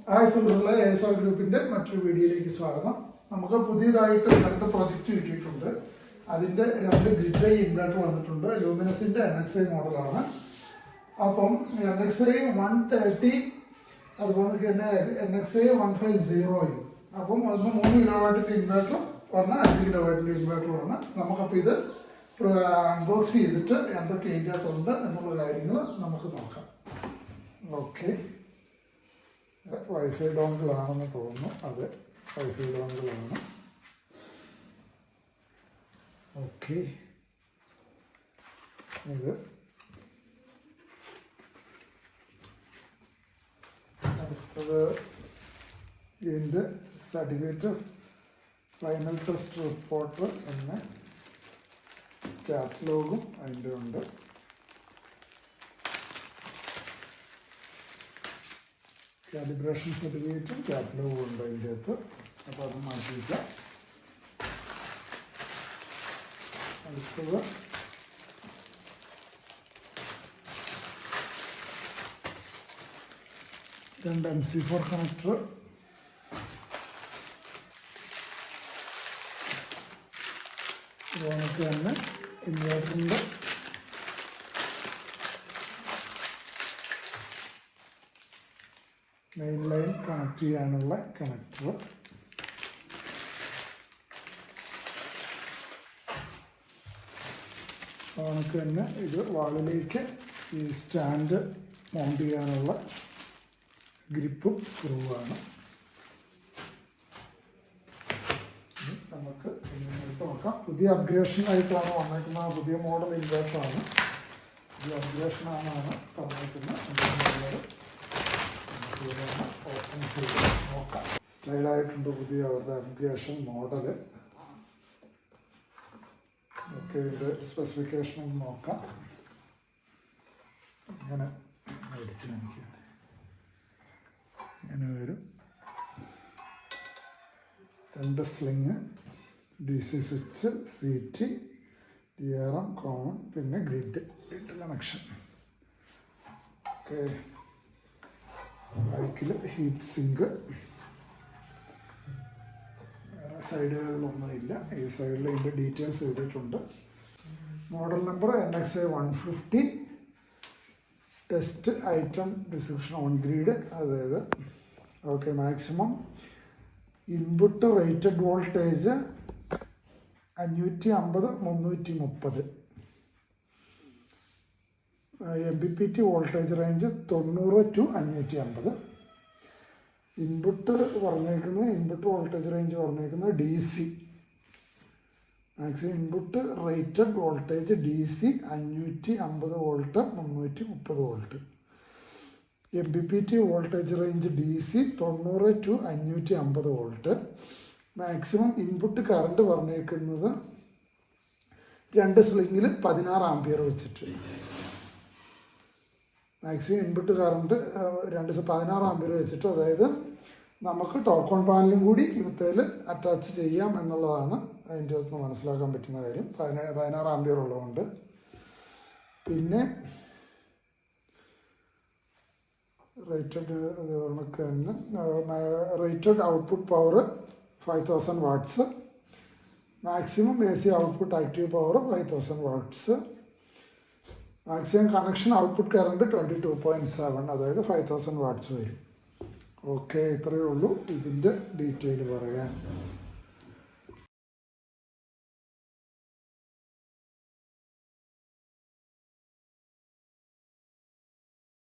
Hi സുഹൃത്തുക്കളെ, ASR ഗ്രൂപ്പിൻ്റെ മറ്റൊരു വീഡിയോയിലേക്ക് സ്വാഗതം. നമുക്ക് പുതിയതായിട്ട് 2 പ്രൊജക്റ്റ് കിട്ടിയിട്ടുണ്ട്. അതിൻ്റെ 2 ഗ്രിഡ് ഇൻവെർട്ടർ വന്നിട്ടുണ്ട്. ലൂമിനസിൻ്റെ NXI മോഡലാണ്. അപ്പം NXI 130 അതുപോലെ തന്നെ NXI 150. അപ്പം ഒന്ന് 3 കിലോവാട്ടിൻ്റെ ഇൻവെർട്ടറും ഒന്ന് 5 കിലോവാട്ടിൻ്റെ ഇൻവെർട്ടറുമാണ്. നമുക്കപ്പോൾ ഇത് അൺബോക്സ് ചെയ്തിട്ട് എന്തൊക്കെ ഇതിൻ്റെ അകത്തുണ്ട് എന്നുള്ള കാര്യങ്ങൾ നമുക്ക് നോക്കാം. ഓക്കെ, വൈഫൈ ഡോങ്കിളാണെന്ന് തോന്നുന്നു. അതെ, വൈഫൈ ഡോങ്കിളാണ്. ഓക്കെ, ഇത് അടുത്തത് ഇതിൻ്റെ സർട്ടിഫിക്കറ്റ് ഫൈനൽ ടെസ്റ്റ് റിപ്പോർട്ട് എന്ന കാറ്റലോഗും അതിൻ്റെ ഉണ്ട്. കാലിബ്രേഷൻ സർട്ടിഫിക്കറ്റും കാറ്റലോഗും ഉണ്ട് അതിൻ്റെ അകത്ത്. അപ്പോൾ അത് മാറ്റിയില്ല. അടുത്തത് രണ്ട് MC4 കണക്ടർ, അതുപോലെ തന്നെ ഇൻവേർട്ടറിൻ്റെ മെയിൻ ലൈൻ കണക്ട് ചെയ്യാനുള്ള കണക്ടർ, കണക്ക് തന്നെ ഇത് വാളിലേക്ക് ഈ സ്റ്റാൻഡ് മൗണ്ട് ചെയ്യാനുള്ള ഗ്രിപ്പും സ്ക്രൂവാണ്. നമുക്ക് നോക്കാം. പുതിയ അപ്ഗ്രേഷനായിട്ടാണ് വന്നേക്കുന്നത്. പുതിയ മോഡൽ ഇൻവേർട്ടറാണ്. പുതിയ അപ്ഗ്രേഷനാണെന്നാണ് പറഞ്ഞേക്കുന്നത്. ഓപ്പൺ ചെയ്ത് നോക്കാം. സ്റ്റൈലായിട്ടുണ്ട് പുതിയ അവരുടെ അപ്ഗ്രേഷൻ മോഡല്. ഓക്കെ, ഇതിൻ്റെ സ്പെസിഫിക്കേഷൻ നോക്കാം. ഇങ്ങനെ മേടിച്ച് എനിക്ക് ഇങ്ങനെ വരും. 2 സ്ലിങ്, DC switch, CT, DRM common, പിന്നെ ഗ്രിഡ് കണക്ഷൻ. ഓക്കെ, ബൈക്കിൽ ഹീറ്റ് സിങ്ക്. വേറെ സൈഡുകളിലൊന്നുമില്ല. ഈ സൈഡിൽ ഇതിൻ്റെ ഡീറ്റെയിൽസ് എഴുതിയിട്ടുണ്ട്. Model number NXI 150. Test item description on grid. അതായത് okay, maximum input rated voltage 550 330. MPPT voltage range 90 to 550. Input voltage range പറഞ്ഞേക്കുന്നത് DC. Maximum input rated voltage DC 550 volt 330 volt. MPPT voltage range DC 90 to 550 volt. Maximum input current പറഞ്ഞേക്കുന്നത് 2 സ്ലിങ്ങിൽ 16 ampere വെച്ചിട്ട്. Maximum input current 16 ampere വെച്ചിട്ട്. അതായത് നമുക്ക് token പാനലും കൂടി ഇവിടുത്തേൽ attach ചെയ്യാം എന്നുള്ളതാണ് അതിൻ്റെ അകത്ത് മനസ്സിലാക്കാൻ പറ്റുന്ന കാര്യം. 16 ആംപിയർ ഉള്ളതുകൊണ്ട്. പിന്നെ റേറ്റഡ് കണക്ക് തന്നെ rated output power 5000 watts. Maximum AC output active power 5000 watts. Maximum connection output current 22.7, അതായത് 5000 വാട്ട്സ് വരും. ഓക്കെ, ഇത്രയേ ഉള്ളൂ ഇതിൻ്റെ ഡീറ്റെയിൽ പറയാൻ.